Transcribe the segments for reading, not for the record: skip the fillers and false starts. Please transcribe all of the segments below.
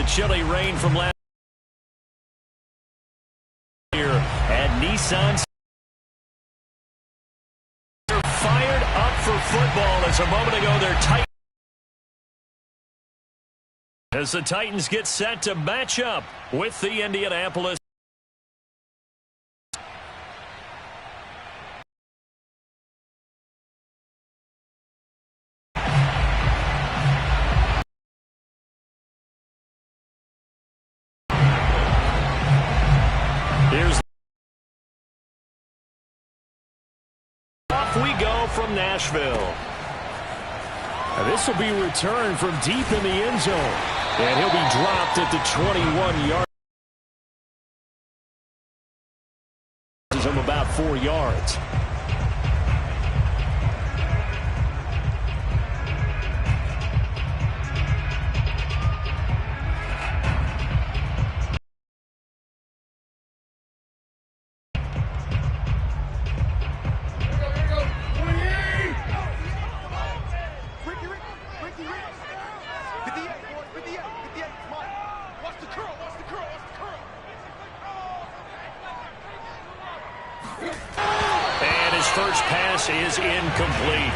the chilly rain from last year at Nissan. They're fired up for football as a moment ago they're tight. As the Titans get set to match up with the Indianapolis. Off we go from Nashville. This will be returned from deep in the end zone. And he'll be dropped at the 21-yard. Him about 4 yards. First pass is incomplete.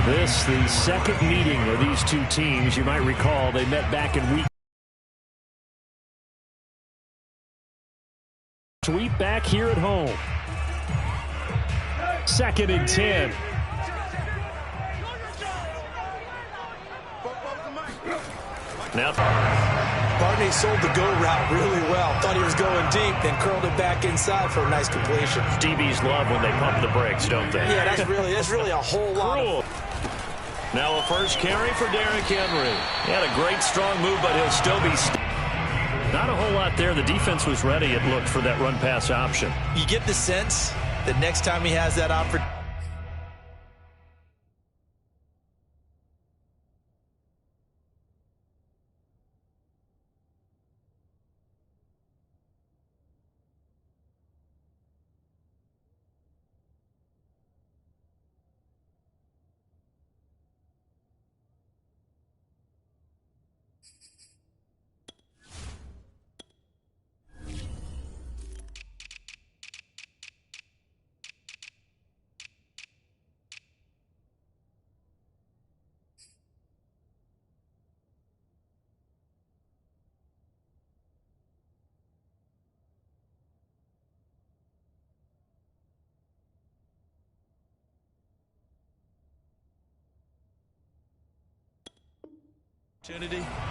This, the second meeting of these two teams. You might recall they met back in week. Sweep back here at home. 2nd and 10. Now Barney sold the go route really well. Thought he was going deep, then curled it back inside for a nice completion. DBs love when they pump the brakes, don't they? Yeah, that's really a whole lot. Now a first carry for Derrick Henry. He had a great strong move, but he'll still be not a whole lot there. The defense was ready, it looked, for that run-pass option. You get the sense that next time he has that opportunity.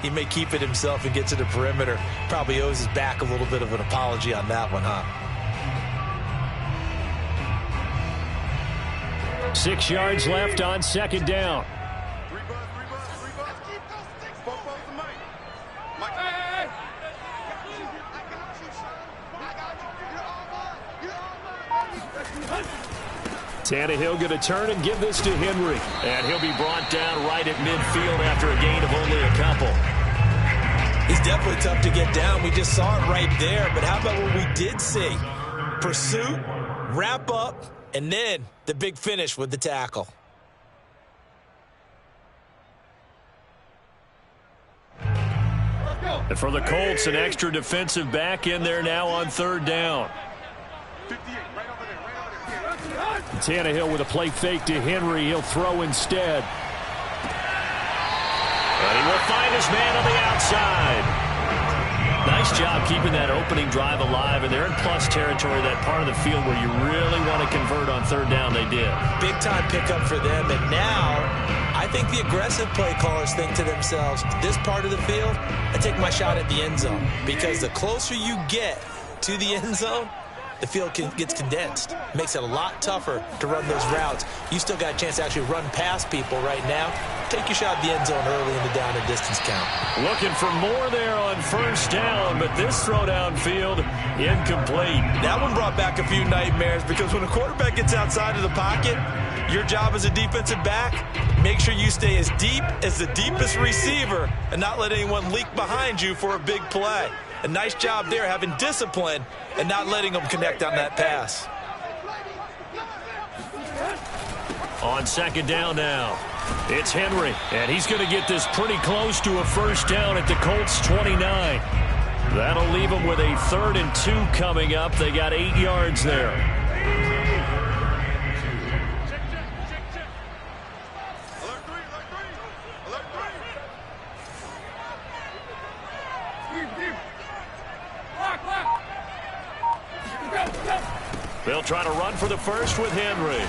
He may keep it himself and get to the perimeter. Probably owes his back a little bit of an apology on that one, huh? 6 yards left on 2nd down. Tannehill going to turn and give this to Henry. And he'll be brought down right at midfield after a gain of only a couple. He's definitely tough to get down. We just saw it right there. But how about what we did see? Pursuit, wrap up, and then the big finish with the tackle. And for the Colts, an extra defensive back in there now on 3rd down. Tannehill with a play fake to Henry. He'll throw instead. And he will find his man on the outside. Nice job keeping that opening drive alive. And they're in plus territory, that part of the field where you really want to convert on 3rd down. They did. Big time pickup for them. And now I think the aggressive play callers think to themselves, this part of the field, I take my shot at the end zone. Because the closer you get to the end zone, the field gets condensed. Makes it a lot tougher to run those routes. You still got a chance to actually run past people right now. Take your shot at the end zone early in the down and distance count. Looking for more there on 1st down, but this throw downfield incomplete. That one brought back a few nightmares because when a quarterback gets outside of the pocket, your job as a defensive back, make sure you stay as deep as the deepest receiver and not let anyone leak behind you for a big play. A nice job there having discipline and not letting them connect on that pass. On 2nd down now. It's Henry, and he's going to get this pretty close to a first down at the Colts 29. That'll leave them with a 3rd and 2 coming up. They got 8 yards there. They'll try to run for the first with Henry.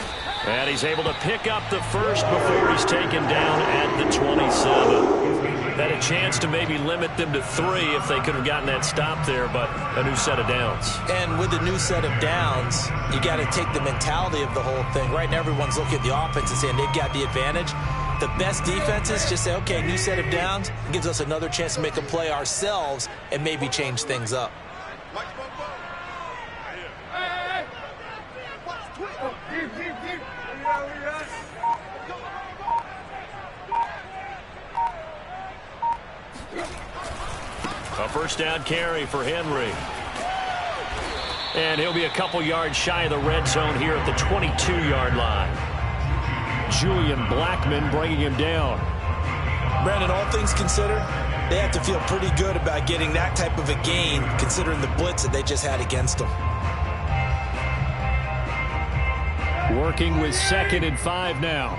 And he's able to pick up the first before he's taken down at the 27. Had a chance to maybe limit them to 3 if they could have gotten that stop there, but a new set of downs. And with the new set of downs, you got to take the mentality of the whole thing. Right now, everyone's looking at the offense and saying they've got the advantage. The best defenses just say, okay, new set of downs. It gives us another chance to make a play ourselves and maybe change things up. A first down carry for Henry. And he'll be a couple yards shy of the red zone here at the 22-yard line. Julian Blackman bringing him down. Brandon, all things considered, they have to feel pretty good about getting that type of a gain considering the blitz that they just had against them. Working with 2nd and 5 now.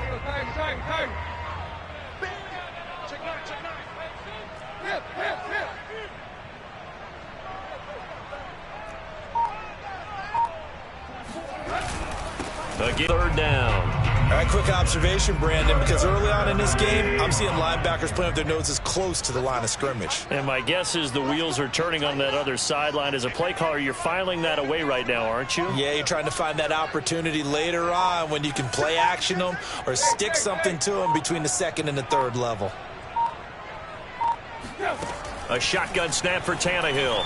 Again, 3rd down. All right, quick observation, Brandon, because early on in this game, I'm seeing linebackers playing with their noses close to the line of scrimmage. And my guess is the wheels are turning on that other sideline. As a play caller, you're filing that away right now, aren't you? Yeah, you're trying to find that opportunity later on when you can play action them or stick something to them between the 2nd and the 3rd level. A shotgun snap for Tannehill.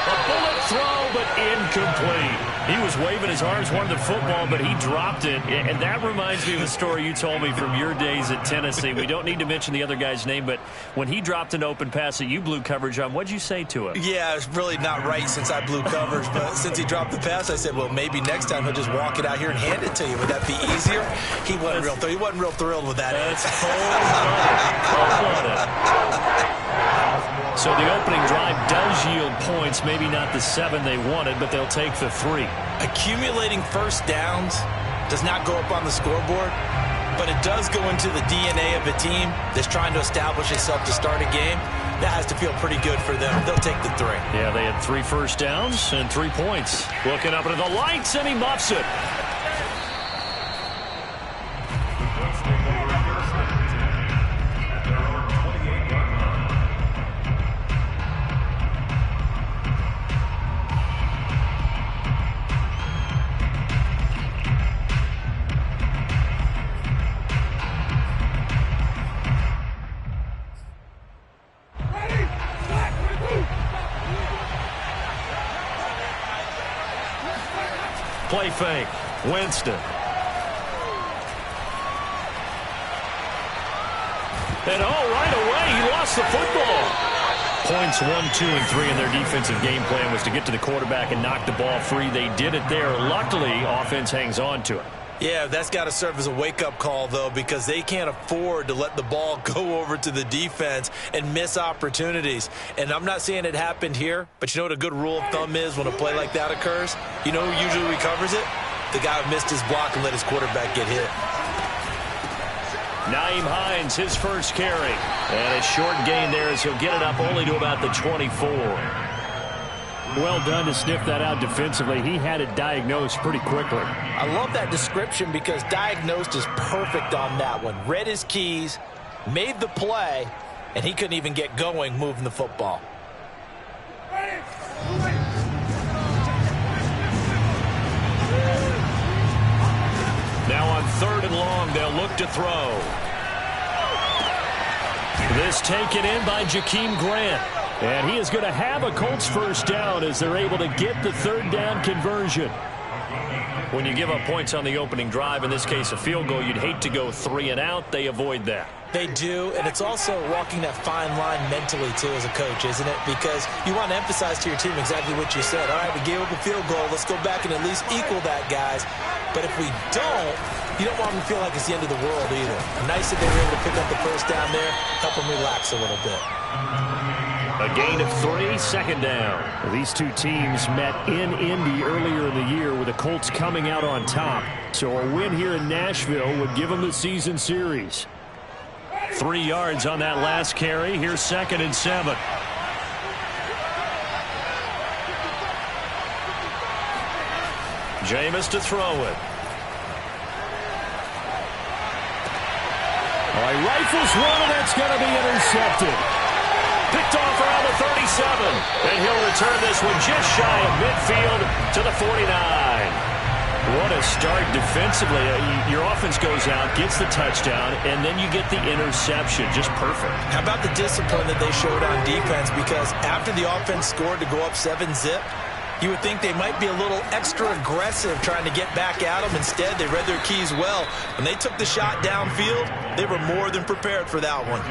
A bullet throw, but incomplete. He was waving his arms, wanted the football, but he dropped it. And that reminds me of a story you told me from your days at Tennessee. We don't need to mention the other guy's name, but when he dropped an open pass that you blew coverage on, what'd you say to him? Yeah, it's really not right since I blew coverage, but since he dropped the pass, I said, well, maybe next time he'll just walk it out here and hand it to you. Would that be easier? He wasn't real thrilled with that. That's cold-blooded. So the opening drive does yield points, maybe not the 7 they wanted, but they'll take the 3. Accumulating first downs does not go up on the scoreboard, but it does go into the DNA of a team that's trying to establish itself to start a game. That has to feel pretty good for them. They'll take the 3. Yeah, they had 3 first downs and 3 points. Looking up into the lights, and he muffs it. Play fake. Winston. And right away, he lost the football. Points 1, 2, and 3 in their defensive game plan was to get to the quarterback and knock the ball free. They did it there. Luckily, offense hangs on to it. Yeah, that's got to serve as a wake-up call, though, because they can't afford to let the ball go over to the defense and miss opportunities. And I'm not saying it happened here, but you know what a good rule of thumb is when a play like that occurs? You know who usually recovers it? The guy who missed his block and let his quarterback get hit. Nyheim Hines, his first carry. And a short gain there as he'll get it up only to about the 24. Well done to sniff that out defensively. He had it diagnosed pretty quickly. I love that description because diagnosed is perfect on that one. Read his keys, made the play, and he couldn't even get going moving the football. Now on 3rd and long, they'll look to throw. This taken in by Jakeem Grant. And he is going to have a Colts first down as they're able to get the 3rd down conversion. When you give up points on the opening drive, in this case a field goal, you'd hate to go 3 and out. They avoid that. They do, and it's also walking that fine line mentally, too, as a coach, isn't it? Because you want to emphasize to your team exactly what you said. All right, we gave up a field goal. Let's go back and at least equal that, guys. But if we don't, you don't want them to feel like it's the end of the world either. Nice that they were able to pick up the first down there, help them relax a little bit. A gain of 3, second down. These two teams met in Indy earlier in the year with the Colts coming out on top. So a win here in Nashville would give them the season series. 3 yards on that last carry. Here's 2nd and 7. Jameis to throw it. All right, rifles one, and that's going to be intercepted. Picked off around the 37. And he'll return this one just shy of midfield to the 49. What a start defensively. Your offense goes out, gets the touchdown, and then you get the interception. Just perfect. How about the discipline that they showed on defense? Because after the offense scored to go up 7-zip, you would think they might be a little extra aggressive trying to get back at them. Instead, they read their keys well. When they took the shot downfield, they were more than prepared for that one.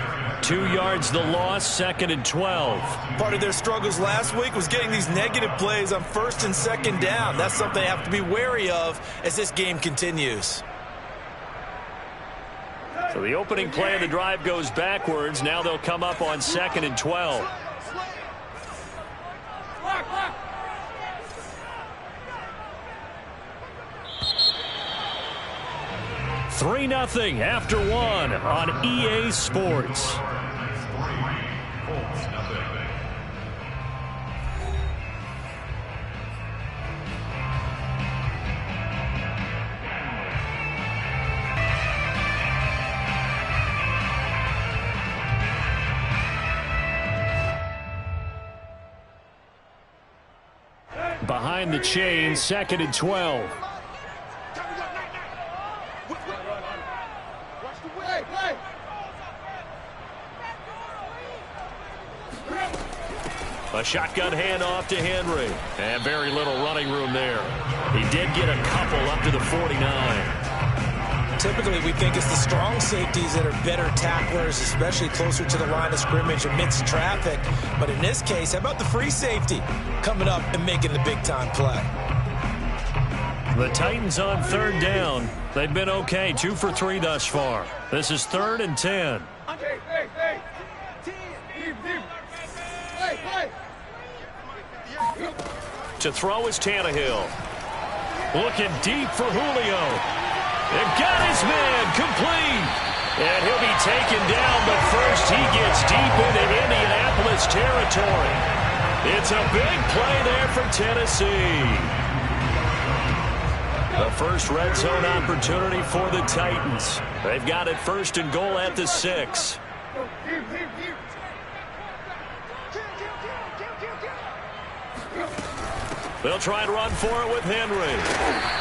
2 yards the loss, 2nd and 12. Part of their struggles last week was getting these negative plays on 1st and 2nd down. That's something they have to be wary of as this game continues. So the opening play of the drive goes backwards. Now they'll come up on 2nd and 12. Three 3-0 after 1 on EA Sports. Behind the chain, 2nd and 12. A shotgun handoff to Henry. And very little running room there. He did get a couple up to the 49. Typically, we think it's the strong safeties that are better tacklers, especially closer to the line of scrimmage amidst traffic. But in this case, how about the free safety coming up and making the big-time play? The Titans on 3rd down. They've been okay, 2 for 3 thus far. This is 3rd and 10. To throw is Tannehill. Looking deep for Julio. And got his man complete. And he'll be taken down, but first he gets deep into Indianapolis territory. It's a big play there for Tennessee. The first red zone opportunity for the Titans. They've got it 1st and goal at the 6. They'll try and run for it with Henry.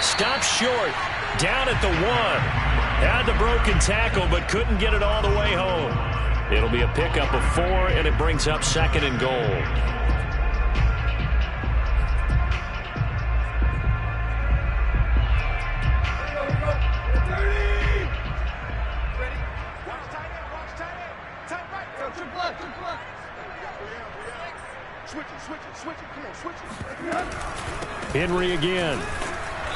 Stopped short. Down at the 1. Had the broken tackle, but couldn't get it all the way home. It'll be a pickup of 4, and it brings up 2nd and goal. Henry again.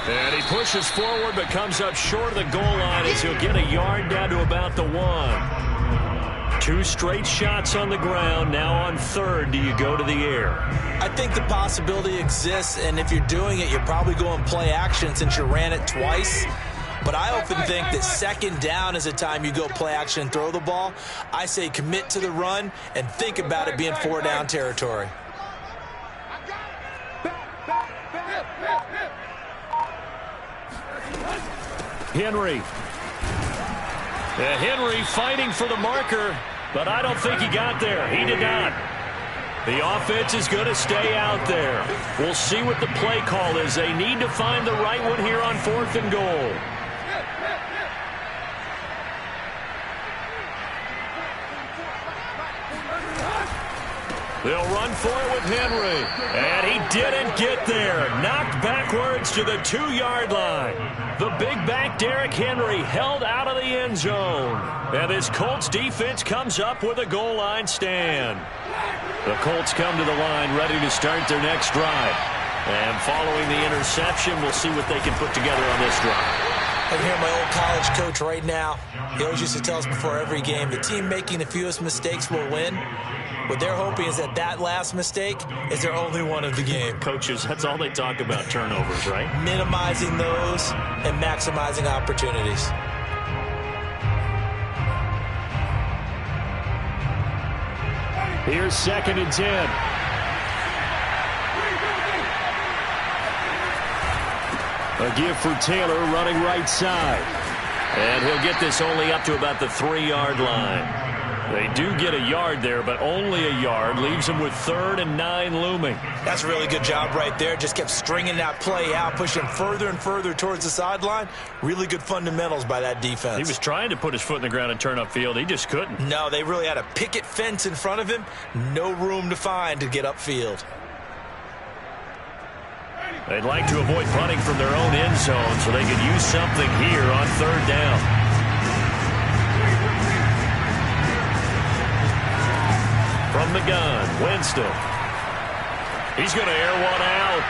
And he pushes forward but comes up short of the goal line as he'll get a yard down to about the 1. 2 straight shots on the ground. Now on 3rd, do you go to the air? I think the possibility exists, and if you're doing it, you're probably going play action since you ran it twice. But I often think that 2nd down is the time you go play action and throw the ball. I say commit to the run and think about it being 4-down territory. Henry. Henry fighting for the marker, but I don't think he got there. He did not. The offense is going to stay out there. We'll see what the play call is. They need to find the right one here on 4th and goal. They'll run for it with Henry. And he didn't get there. Knocked back backwards to the 2-yard line. The big back Derrick Henry held out of the end zone. And this Colts defense comes up with a goal line stand. The Colts come to the line ready to start their next drive. And following the interception, we'll see what they can put together on this drive. I can hear my old college coach right now. He always used to tell us before every game, the team making the fewest mistakes will win. What they're hoping is that last mistake is their only one of the game. Coaches, that's all they talk about, turnovers, right? Minimizing those and maximizing opportunities. Here's 2nd and 10. A give for Taylor running right side. And he'll get this only up to about the 3-yard line. They do get a yard there, but only a yard. Leaves them with 3rd and 9 looming. That's a really good job right there. Just kept stringing that play out, pushing further and further towards the sideline. Really good fundamentals by that defense. He was trying to put his foot in the ground and turn upfield. He just couldn't. No, they really had a picket fence in front of him. No room to find to get upfield. They'd like to avoid punting from their own end zone so they could use something here on 3rd down. From the gun, Winston. He's going to air one out.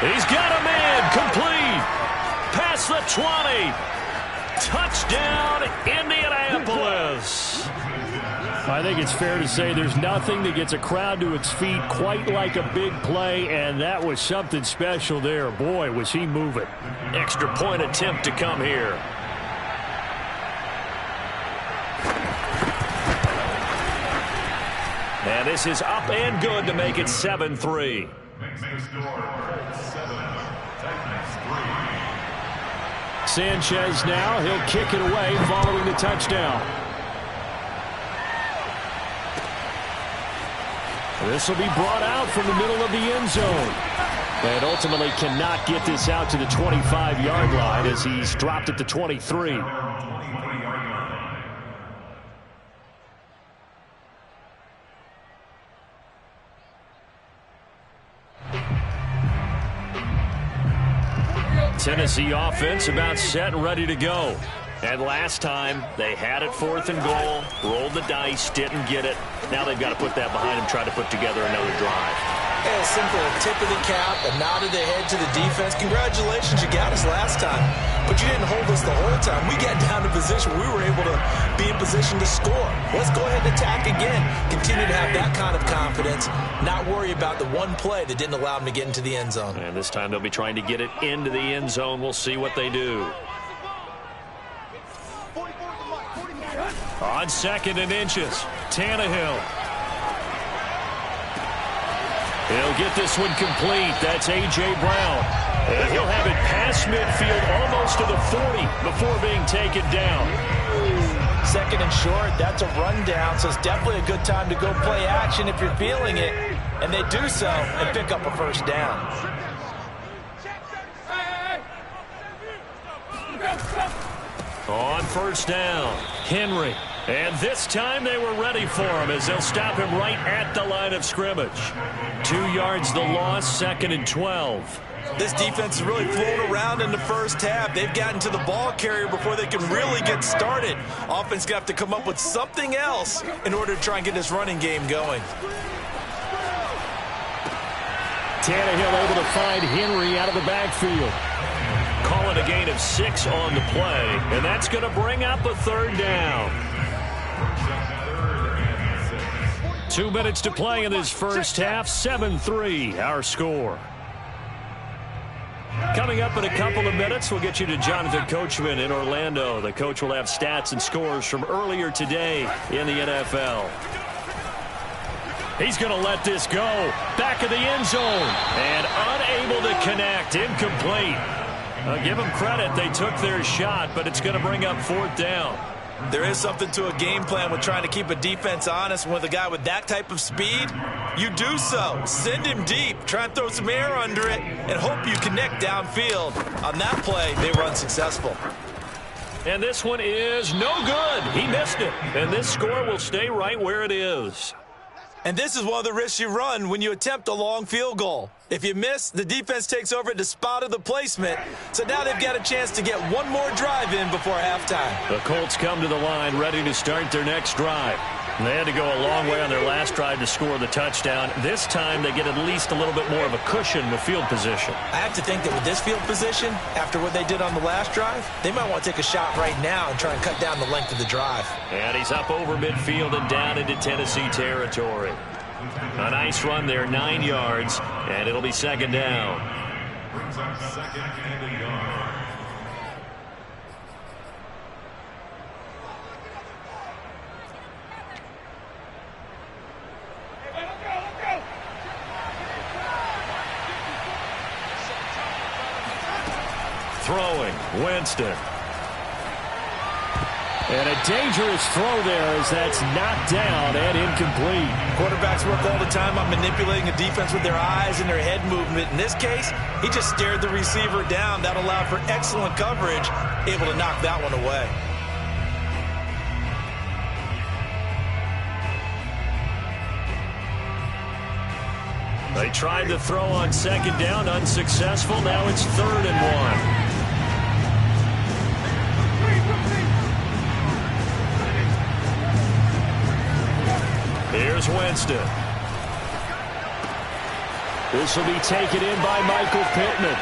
He's got a man complete. Past the 20. Touchdown, Indianapolis. I think it's fair to say there's nothing that gets a crowd to its feet quite like a big play, and that was something special there. Boy, was he moving. Extra point attempt to come here. And this is up and good to make it 7-3. Sanchez now, he'll kick it away following the touchdown. This will be brought out from the middle of the end zone. And ultimately cannot get this out to the 25-yard line as he's dropped at the 23. Tennessee offense about set and ready to go. And last time, they had it 4th and goal, rolled the dice, didn't get it. Now they've got to put that behind them, try to put together another drive. Hey, a simple tip of the cap, a nod of the head to the defense. Congratulations, you got us last time. But you didn't hold us the whole time. We got down to position. We were able to be in position to score. Let's go ahead and attack again. Continue to have that kind of confidence. Not worry about the one play that didn't allow them to get into the end zone. And this time they'll be trying to get it into the end zone. We'll see what they do. On 2nd and inches, Tannehill. He'll get this one complete. That's A.J. Brown. And he'll have it past midfield almost to the 40 before being taken down. 2nd and short, that's a rundown, so it's definitely a good time to go play action if you're feeling it. And they do so and pick up a 1st down. On 1st down, Henry. And this time they were ready for him as they'll stop him right at the line of scrimmage. 2 yards the loss, 2nd and 12. This defense has really flown around in the first half. They've gotten to the ball carrier before they can really get started. Offense got to come up with something else in order to try and get this running game going. Tannehill able to find Henry out of the backfield. Calling a gain of 6 on the play, and that's going to bring up a 3rd down. 2 minutes to play in this first half, 7-3 our score. Coming up in a couple of minutes, we'll get you to Jonathan Coachman in Orlando. The coach will have stats and scores from earlier today in the NFL. He's going to let this go. Back of the end zone. And unable to connect. Incomplete. Give them credit. They took their shot, but it's going to bring up 4th down. There is something to a game plan with trying to keep a defense honest. With a guy with that type of speed, you do so. Send him deep. Try and throw some air under it and hope you connect downfield. On that play, they were unsuccessful. And this one is no good. He missed it. And this score will stay right where it is. And this is one of the risks you run when you attempt a long field goal. If you miss, the defense takes over at the spot of the placement. So now they've got a chance to get one more drive in before halftime. The Colts come to the line ready to start their next drive. They had to go a long way on their last drive to score the touchdown. This time they get at least a little bit more of a cushion with field position. I have to think that with this field position, after what they did on the last drive, they might want to take a shot right now and try and cut down the length of the drive. And he's up over midfield and down into Tennessee territory. A nice run there, 9 yards, and it'll be second down. Brings up second and a yard. Throwing, Winston. And a dangerous throw there as that's knocked down and incomplete. Quarterbacks work all the time on manipulating a defense with their eyes and their head movement. In this case, he just stared the receiver down. That allowed for excellent coverage, able to knock that one away. They tried to throw on second down, unsuccessful. Now it's 3rd and 1. Here's Winston. This will be taken in by Michael Pittman.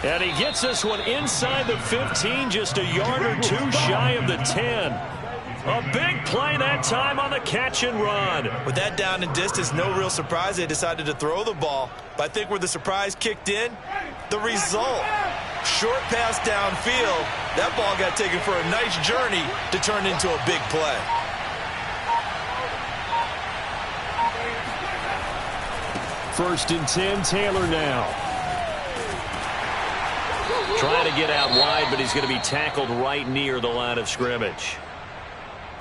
And he gets this one inside the 15, just a yard or two shy of the 10. A big play that time on the catch and run. With that down and distance, no real surprise they decided to throw the ball. But I think where the surprise kicked in, the result. Short pass downfield. That ball got taken for a nice journey to turn into a big play. First and 10, Taylor now. Trying to get out wide, but he's going to be tackled right near the line of scrimmage.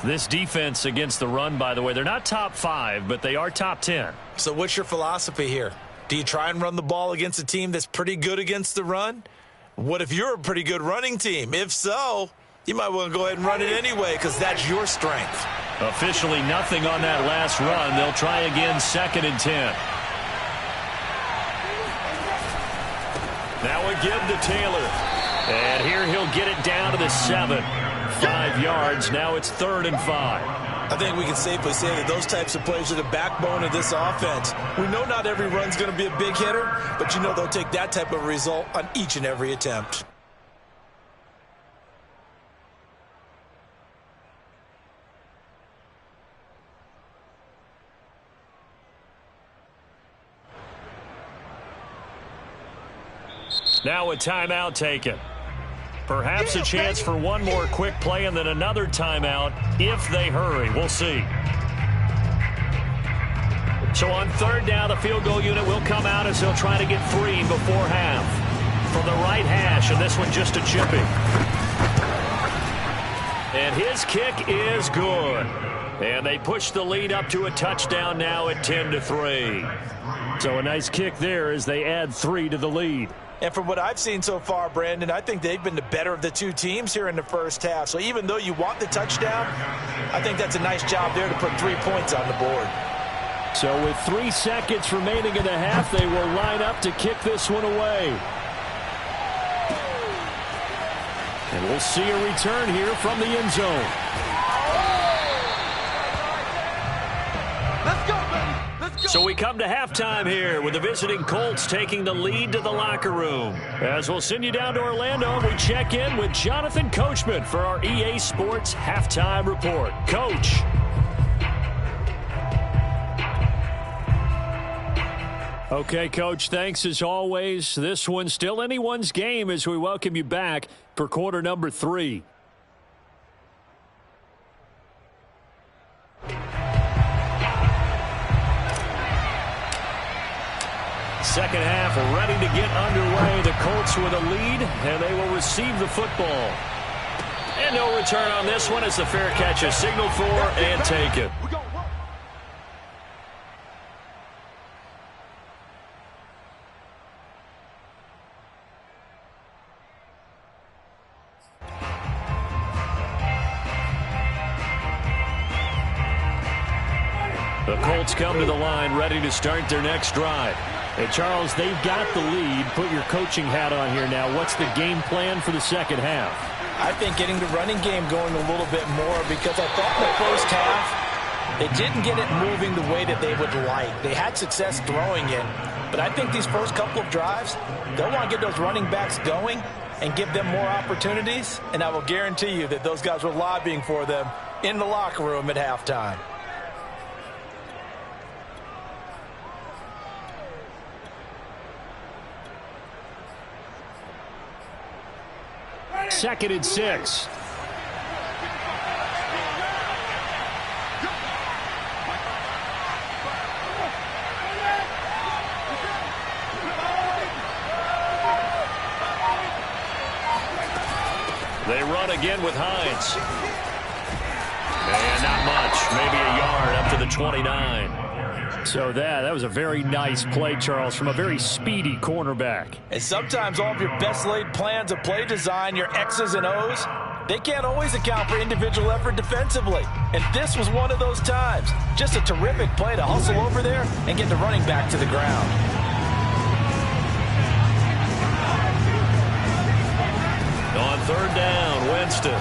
This defense against the run, by the way, they're not top 5, but they are top 10. So what's your philosophy here? Do you try and run the ball against a team that's pretty good against the run? What if you're a pretty good running team? If so, you might want to go ahead and run it anyway because that's your strength. Officially nothing on that last run. They'll try again, 2nd and 10. Now again to Taylor. And here he'll get it down to the 7. 5 yards. Now it's 3rd and 5. I think we can safely say that those types of plays are the backbone of this offense. We know not every run's going to be a big hitter, but you know they'll take that type of result on each and every attempt. Now a timeout taken. Perhaps a chance for one more quick play and then another timeout if they hurry. We'll see. So on 3rd down, the field goal unit will come out as they'll try to get 3 before half. From the right hash, and this one just a chipping. And his kick is good. And they push the lead up to a touchdown now at 10-3. So a nice kick there as they add 3 to the lead. And from what I've seen so far, Brandon, I think they've been the better of the two teams here in the first half. So even though you want the touchdown, I think that's a nice job there to put 3 points on the board. So with 3 seconds remaining in the half, they will line up to kick this one away. And we'll see a return here from the end zone. Let's go, baby. Let's go. So we come to halftime here with the visiting Colts taking the lead to the locker room. As we'll send you down to Orlando, we check in with Jonathan Coachman for our EA Sports Halftime Report. Coach. Okay, Coach, thanks as always. This one's still anyone's game as we welcome you back for quarter number 3. Second half ready to get underway. The Colts with a lead, and they will receive the football. And no return on this one as the fair catch is signaled for and taken. The Colts come to the line ready to start their next drive. Hey, Charles, they've got the lead. Put your coaching hat on here now. What's the game plan for the second half? I think getting the running game going a little bit more, because I thought in the first half they didn't get it moving the way that they would like. They had success throwing it, but I think these first couple of drives, they'll want to get those running backs going and give them more opportunities, and I will guarantee you that those guys were lobbying for them in the locker room at halftime. Second and 6. They run again with Hines. And not much. Maybe a yard up to the 29. So that was a very nice play, Charles, from a very speedy cornerback. And sometimes all of your best laid plans of play design, your X's and O's, they can't always account for individual effort defensively. And this was one of those times. Just a terrific play to hustle over there and get the running back to the ground. On third down, Winston.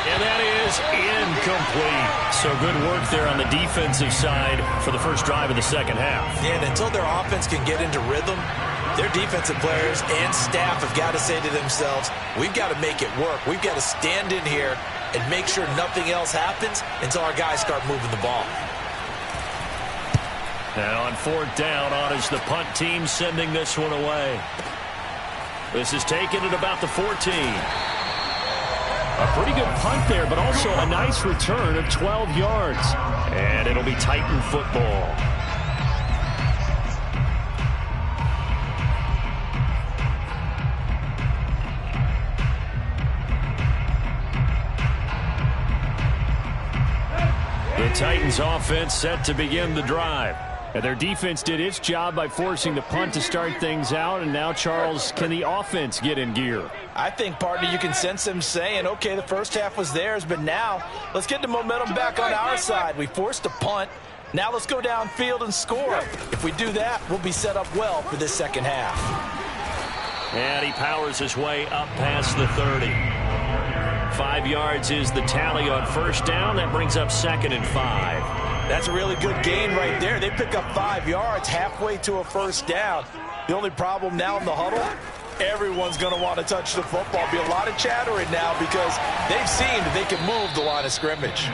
And that is incomplete. So good work there on the defensive side for the first drive of the second half. And until their offense can get into rhythm, their defensive players and staff have got to say to themselves, we've got to make it work. We've got to stand in here and make sure nothing else happens until our guys start moving the ball. And on fourth down, on is the punt team sending this one away. This is taken at about the 14. A pretty good punt there, but also a nice return of 12 yards. And it'll be Titan football. The Titans offense set to begin the drive. And their defense did its job by forcing the punt to start things out. And now, Charles, can the offense get in gear? I think, partner, you can sense them saying, okay, the first half was theirs, but now let's get the momentum back on our side. We forced a punt. Now let's go downfield and score. If we do that, we'll be set up well for this second half. And he powers his way up past the 30. 5 yards is the tally on first down. That brings up second and 5. That's a really good gain right there. They pick up 5 yards halfway to a first down. The only problem now in the huddle, everyone's going to want to touch the football. Be a lot of chattering now because they've seen that they can move the line of scrimmage.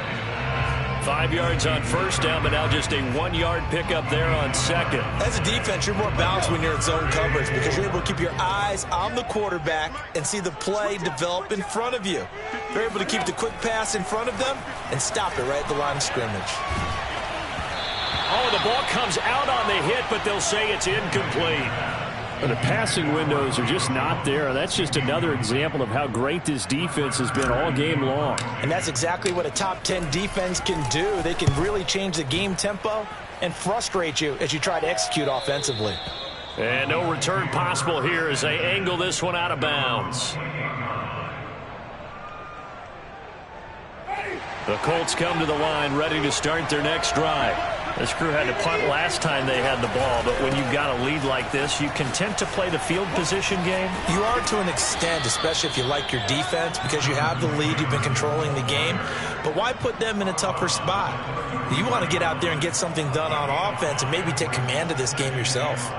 5 yards on first down, but now just a 1 yard pickup there on second. As a defense, you're more balanced when you're in zone coverage because you're able to keep your eyes on the quarterback and see the play develop in front of you. They're able to keep the quick pass in front of them and stop it right at the line of scrimmage. Oh, the ball comes out on the hit, but they'll say it's incomplete. The passing windows are just not there. That's just another example of how great this defense has been all game long. And that's exactly what a top 10 defense can do. They can really change the game tempo and frustrate you as you try to execute offensively. And no return possible here as they angle this one out of bounds. The Colts come to the line ready to start their next drive. This crew had to punt last time they had the ball, but when you've got a lead like this, you content to play the field position game? You are to an extent, especially if you like your defense, because you have the lead, you've been controlling the game. But why put them in a tougher spot? You want to get out there and get something done on offense and maybe take command of this game yourself.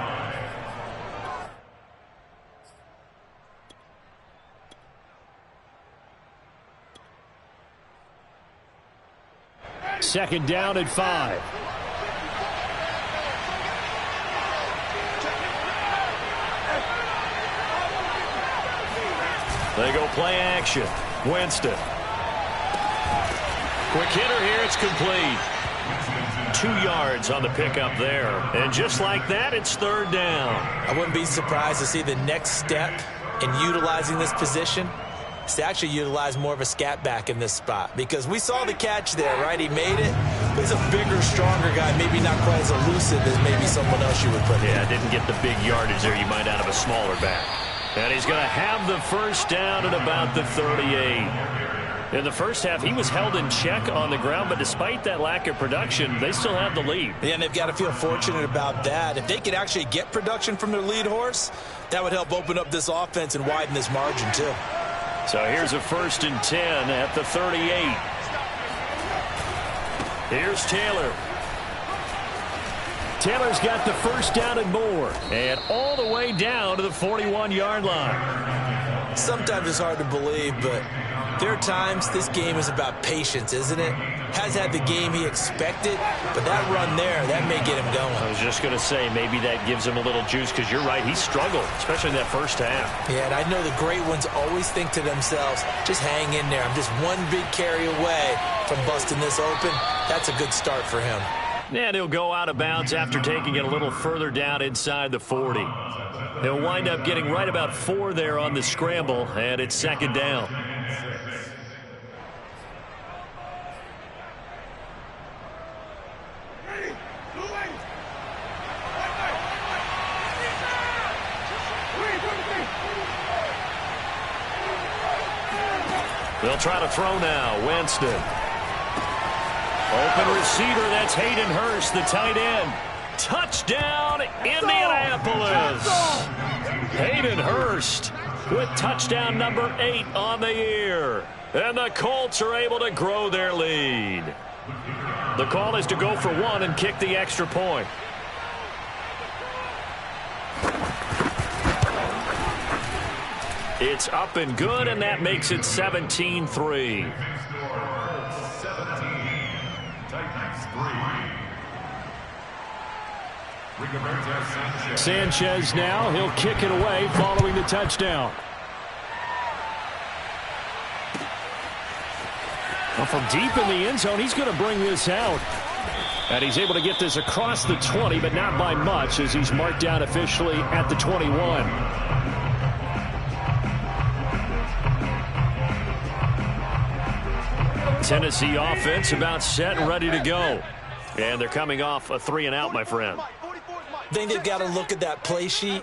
Second down and 5. They go play action. Winston. Quick hitter here. It's complete. 2 yards on the pickup there. And just like that, it's third down. I wouldn't be surprised to see the next step in utilizing this position is to actually utilize more of a scat back in this spot. Because we saw the catch there, right? He made it. But he's a bigger, stronger guy. Maybe not quite as elusive as maybe someone else you would put in. Yeah, didn't get the big yardage there you might out of a smaller back. And he's going to have the first down at about the 38. In the first half, he was held in check on the ground, but despite that lack of production, they still have the lead. Yeah, and they've got to feel fortunate about that. If they could actually get production from their lead horse, that would help open up this offense and widen this margin, too. So here's a 1st and 10 at the 38. Here's Taylor. Taylor's got the first down and more, and all the way down to the 41-yard line. Sometimes it's hard to believe, but there are times this game is about patience, isn't it? Has had the game he expected, but that run there, that may get him going. I was just going to say, maybe that gives him a little juice, because you're right, he struggled, especially in that first half. Yeah, and I know the great ones always think to themselves, just hang in there. I'm just one big carry away from busting this open. That's a good start for him. And he'll go out of bounds after taking it a little further down inside the 40. He'll wind up getting right about 4 there on the scramble, and it's 2nd down. They'll try to throw now. Winston. Open receiver, that's Hayden Hurst, the tight end. Touchdown, Indianapolis. Hayden Hurst with touchdown number 8 on the year. And the Colts are able to grow their lead. The call is to go for 1 and kick the extra point. It's up and good, and that makes it 17-3. Sanchez now, he'll kick it away following the touchdown. Well, from deep in the end zone, he's going to bring this out. And he's able to get this across the 20, but not by much, as he's marked down officially at the 21. Tennessee offense about set and ready to go. And they're coming off a 3-and-out, my friend. I think they've got to look at that play sheet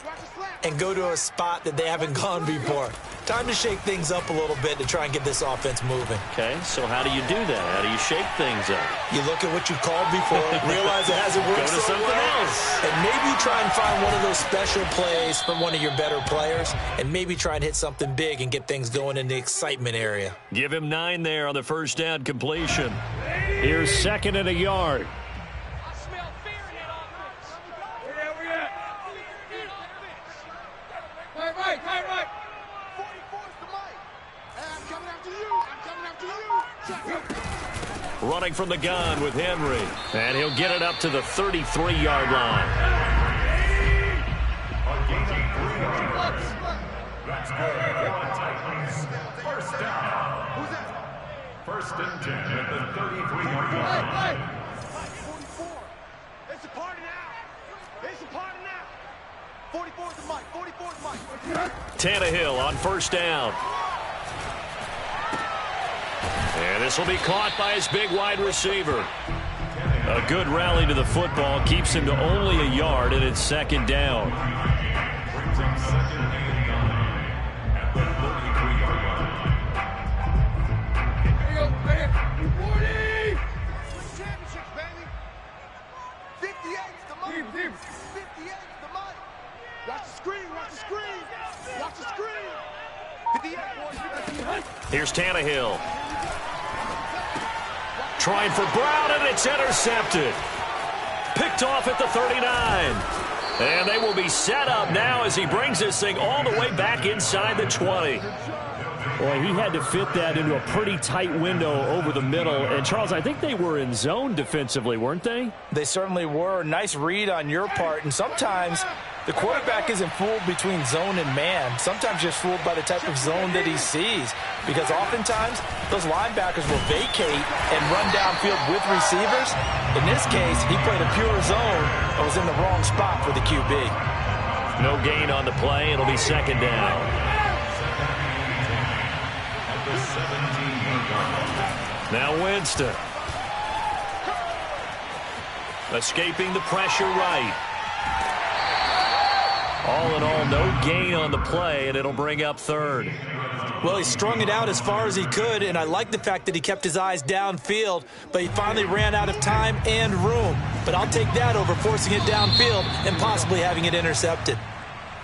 and go to a spot that they haven't gone before. Time to shake things up a little bit to try and get this offense moving. Okay, so how do you do that? How do you shake things up? You look at what you called before, realize it hasn't worked Go to something else. And maybe try and find one of those special plays from one of your better players, and maybe try and hit something big and get things going in the excitement area. Give him 9 there on the first down completion. Here's 2nd and a yard. Running from the gun with Henry. And he'll get it up to the 33-yard line. First down. 1st and 10 at the 33-yard line. 44. It's a party now. It's a party now. 44 is the mic. 44 is the mic. Tannehill on 1st down. And this will be caught by his big wide receiver. A good rally to the football keeps him to only a yard, and it's 2nd down. Brings up 2nd and 9 at the 33-yard line. There you go, 40! Championships, baby! 58's the money! 58's the money! Watch the screen, watch the screen! Watch the screen! 58, boys! Here's Tannehill. Trying for Brown, and it's intercepted. Picked off at the 39. And they will be set up now as he brings this thing all the way back inside the 20. Boy, he had to fit that into a pretty tight window over the middle. And, Charles, I think they were in zone defensively, weren't they? They certainly were. Nice read on your part. And sometimes the quarterback isn't fooled between zone and man. Sometimes just fooled by the type of zone that he sees. Because oftentimes, those linebackers will vacate and run downfield with receivers. In this case, he played a pure zone and was in the wrong spot for the QB. No gain on the play. It'll be 2nd down. Now Winston. Escaping the pressure right. All in all, no gain on the play, and it'll bring up third. Well, he strung it out as far as he could, and I like the fact that he kept his eyes downfield, but he finally ran out of time and room. But I'll take that over forcing it downfield and possibly having it intercepted.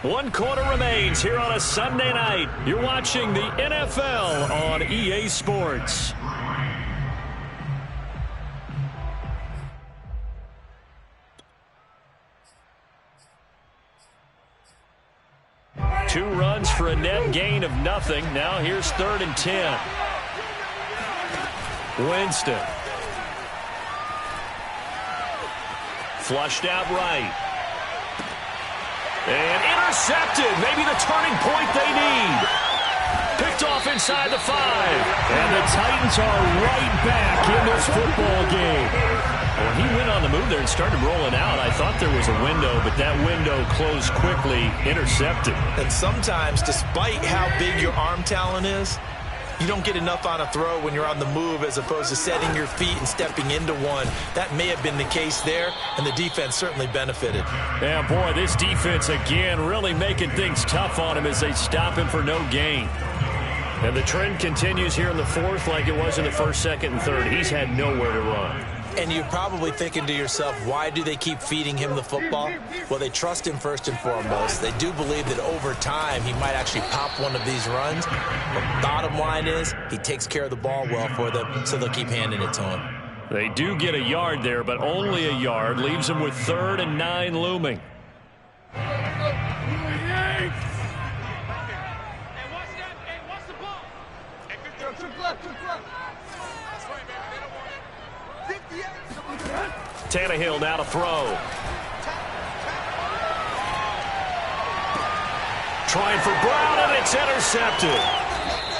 1 quarter remains here on a Sunday night. You're watching the NFL on EA Sports. Two runs for a net gain of nothing. Now here's 3rd and 10. Winston. Flushed out right. And intercepted. Maybe the turning point they need. Picked off inside the 5. And the Titans are right back in this football game. Well, he went on the move there and started rolling out. I thought there was a window, but that window closed quickly, intercepted. And sometimes, despite how big your arm talent is, you don't get enough on a throw when you're on the move as opposed to setting your feet and stepping into one. That may have been the case there, and the defense certainly benefited. Yeah, boy, this defense again really making things tough on him as they stop him for no gain. And the trend continues here in the 4th like it was in the 1st, 2nd, and 3rd. He's had nowhere to run. And you're probably thinking to yourself, why do they keep feeding him the football? Well, they trust him first and foremost. They do believe that over time he might actually pop one of these runs. But bottom line is he takes care of the ball well for them, so they'll keep handing it to him. They do get a yard there, but only a yard. Leaves them with 3rd and 9 looming. Tannehill now to throw. Trying for Brown, and it's intercepted.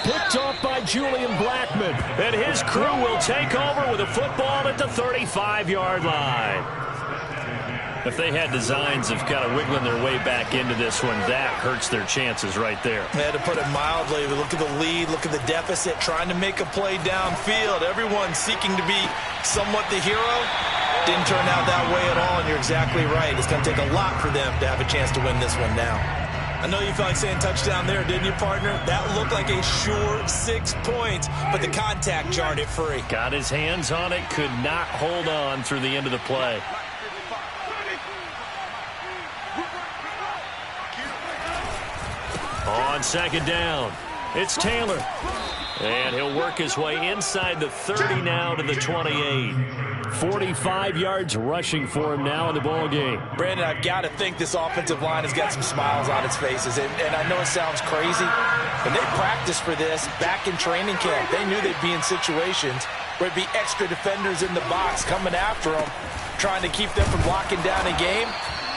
Picked off by Julian Blackmon. And his crew will take over with a football at the 35-yard line. If they had designs of kind of wiggling their way back into this one, that hurts their chances right there. They had to put it mildly. Look at the lead, look at the deficit, trying to make a play downfield. Everyone seeking to be somewhat the hero. Didn't turn out that way at all, and you're exactly right. It's going to take a lot for them to have a chance to win this one now. I know you felt like saying touchdown there, didn't you, partner? That looked like a sure 6 points, but the contact jarred it free. Got his hands on it, could not hold on through the end of the play. On 2nd down, it's Taylor. And he'll work his way inside the 30 now to the 28. 45 yards rushing for him now in the ball game. Brandon, I've got to think this offensive line has got some smiles on its faces. And I know it sounds crazy, but they practiced for this back in training camp. They knew they'd be in situations where it'd be extra defenders in the box coming after them, trying to keep them from locking down a game.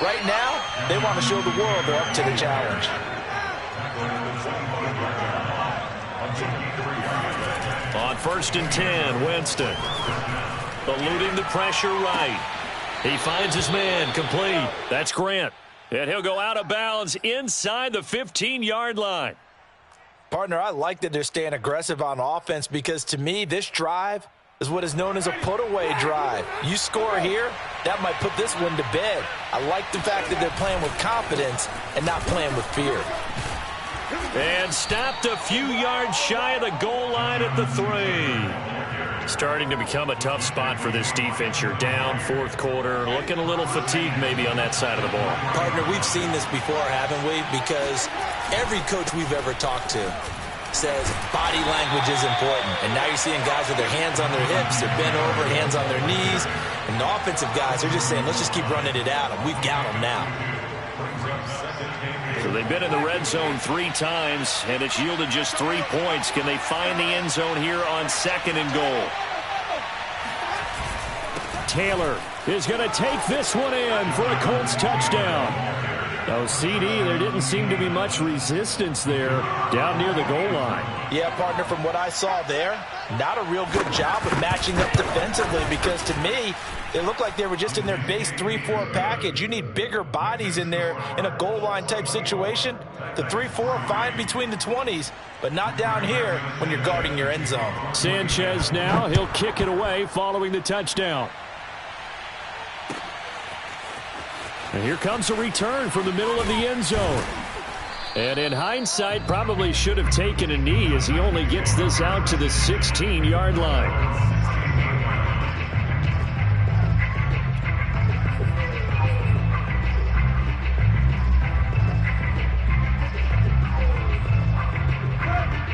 Right now, they want to show the world they're up to the challenge. On 1st and 10, Winston. Eluding the pressure right. He finds his man complete. That's Grant. And he'll go out of bounds inside the 15-yard line. Partner, I like that they're staying aggressive on offense because to me, this drive is what is known as a put-away drive. You score here, that might put this one to bed. I like the fact that they're playing with confidence and not playing with fear. And stopped a few yards shy of the goal line at the 3. Starting to become a tough spot for this defense. You're down 4th quarter, looking a little fatigued maybe on that side of the ball. Partner, we've seen this before, haven't we? Because every coach we've ever talked to says body language is important. And now you're seeing guys with their hands on their hips, they're bent over, hands on their knees. And the offensive guys are just saying, let's just keep running it at them. We've got them now. So they've been in the red zone 3 times, and it's yielded just 3 points. Can they find the end zone here on 2nd and goal? Taylor is going to take this one in for a Colts touchdown. Oh, CD, there didn't seem to be much resistance there down near the goal line. Yeah, partner, from what I saw there, not a real good job of matching up defensively because to me, it looked like they were just in their base 3-4 package. You need bigger bodies in there in a goal line type situation. The 3-4 are fine between the 20s, but not down here when you're guarding your end zone. Sanchez now, he'll kick it away following the touchdown. And here comes a return from the middle of the end zone. And in hindsight, probably should have taken a knee as he only gets this out to the 16-yard line.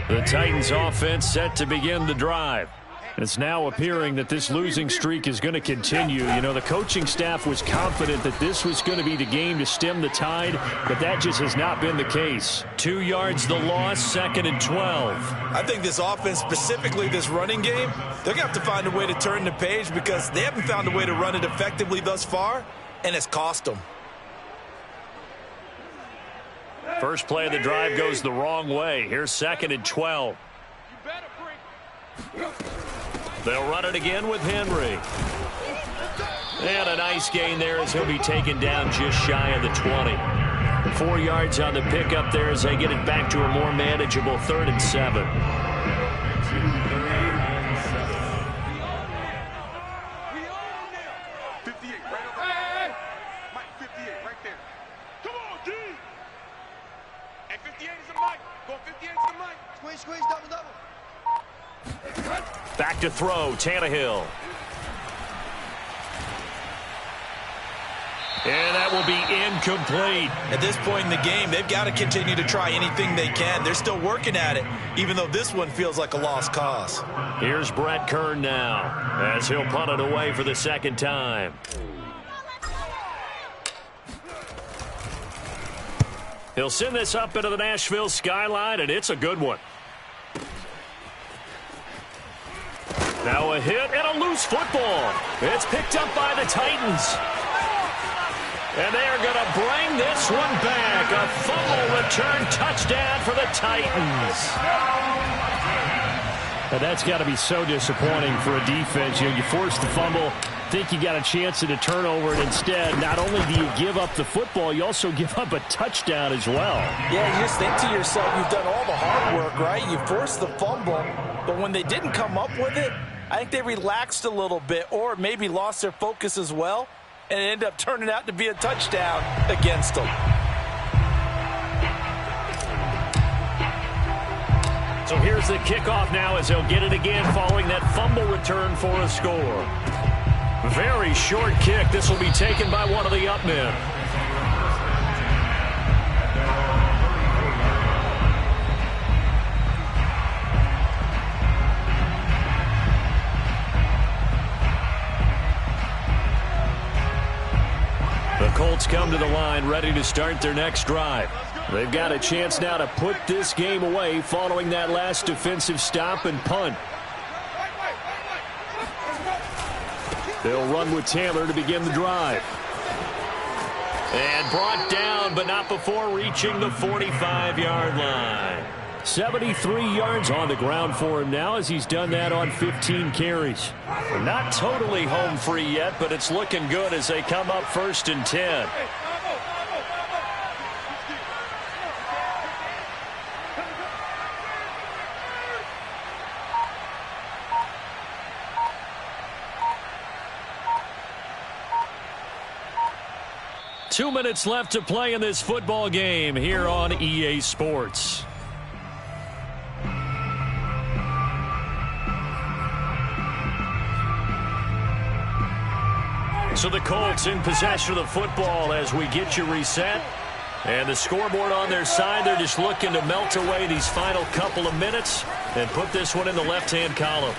The Titans offense set to begin the drive. It's now appearing that this losing streak is going to continue. You know, the coaching staff was confident that this was going to be the game to stem the tide, but that just has not been the case. 2 yards the loss, 2nd and 12. I think this offense, specifically this running game, they're going to have to find a way to turn the page because they haven't found a way to run it effectively thus far, and it's cost them. First play of the drive goes the wrong way. Here's 2nd and 12. They'll run it again with Henry. And a nice gain there as he'll be taken down just shy of the 20. 4 yards on the pickup there as they get it back to a more manageable 3rd and 7. Back to throw, Tannehill. And that will be incomplete. At this point in the game, they've got to continue to try anything they can. They're still working at it, even though this one feels like a lost cause. Here's Brett Kern now as he'll punt it away for the 2nd time. He'll send this up into the Nashville skyline, and it's a good one. Now a hit and a loose football. It's picked up by the Titans. And they are going to bring this one back. A fumble return touchdown for the Titans. And that's got to be so disappointing for a defense. You force the fumble, think you got a chance at a turnover, and instead, not only do you give up the football, you also give up a touchdown as well. Yeah, you just think to yourself, you've done all the hard work, right? You forced the fumble, but when they didn't come up with it, I think they relaxed a little bit or maybe lost their focus as well, and it ended up turning out to be a touchdown against them. So here's the kickoff now as they'll get it again following that fumble return for a score. Very short kick. This will be taken by one of the up men. The Colts come to the line ready to start their next drive. They've got a chance now to put this game away following that last defensive stop and punt. They'll run with Taylor to begin the drive. And brought down, but not before reaching the 45-yard line. 73 yards on the ground for him now as he's done that on 15 carries. We're not totally home free yet, but it's looking good as they come up 1st and 10. Two minutes left to play in this football game here on EA Sports. So the Colts in possession of the football as we get you reset. And the scoreboard on their side, they're just looking to melt away these final couple of minutes and put this one in the left-hand column.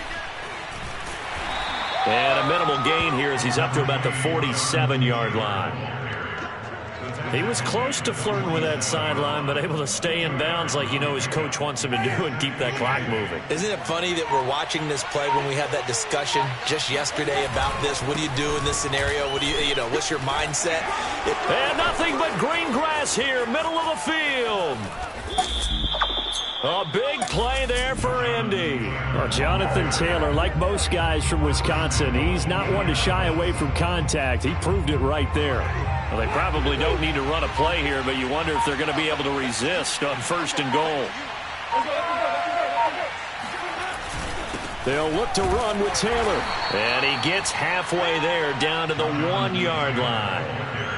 And a minimal gain here as he's up to about the 47-yard line. He was close to flirting with that sideline, but able to stay in bounds like you know his coach wants him to do and keep that clock moving. Isn't it funny that we're watching this play when we had that discussion just yesterday about this? What do you do in this scenario? What do you know, what's your mindset? And nothing but green grass here, middle of the field. A big play there for Indy. Well, Jonathan Taylor, like most guys from Wisconsin, he's not one to shy away from contact. He proved it right there. Well, they probably don't need to run a play here, but you wonder if they're going to be able to resist on 1st and goal. They'll look to run with Taylor. And he gets halfway there down to the 1-yard line.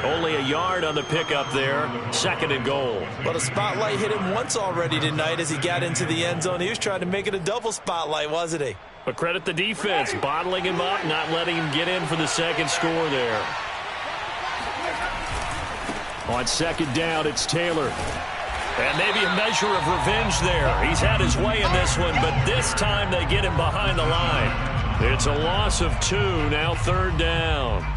Only a yard on the pickup there. 2nd and goal. Well, the spotlight hit him once already tonight as he got into the end zone. He was trying to make it a double spotlight, wasn't he? But credit the defense, bottling him up, not letting him get in for the 2nd score there. On 2nd down, it's Taylor. And maybe a measure of revenge there. He's had his way in this one, but this time they get him behind the line. It's a loss of 2, now 3rd down.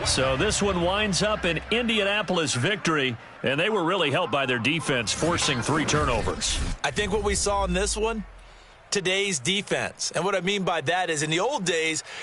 So this one winds up an Indianapolis victory, and they were really helped by their defense, forcing 3 turnovers. I think what we saw in this one, today's defense. And what I mean by that is in the old days,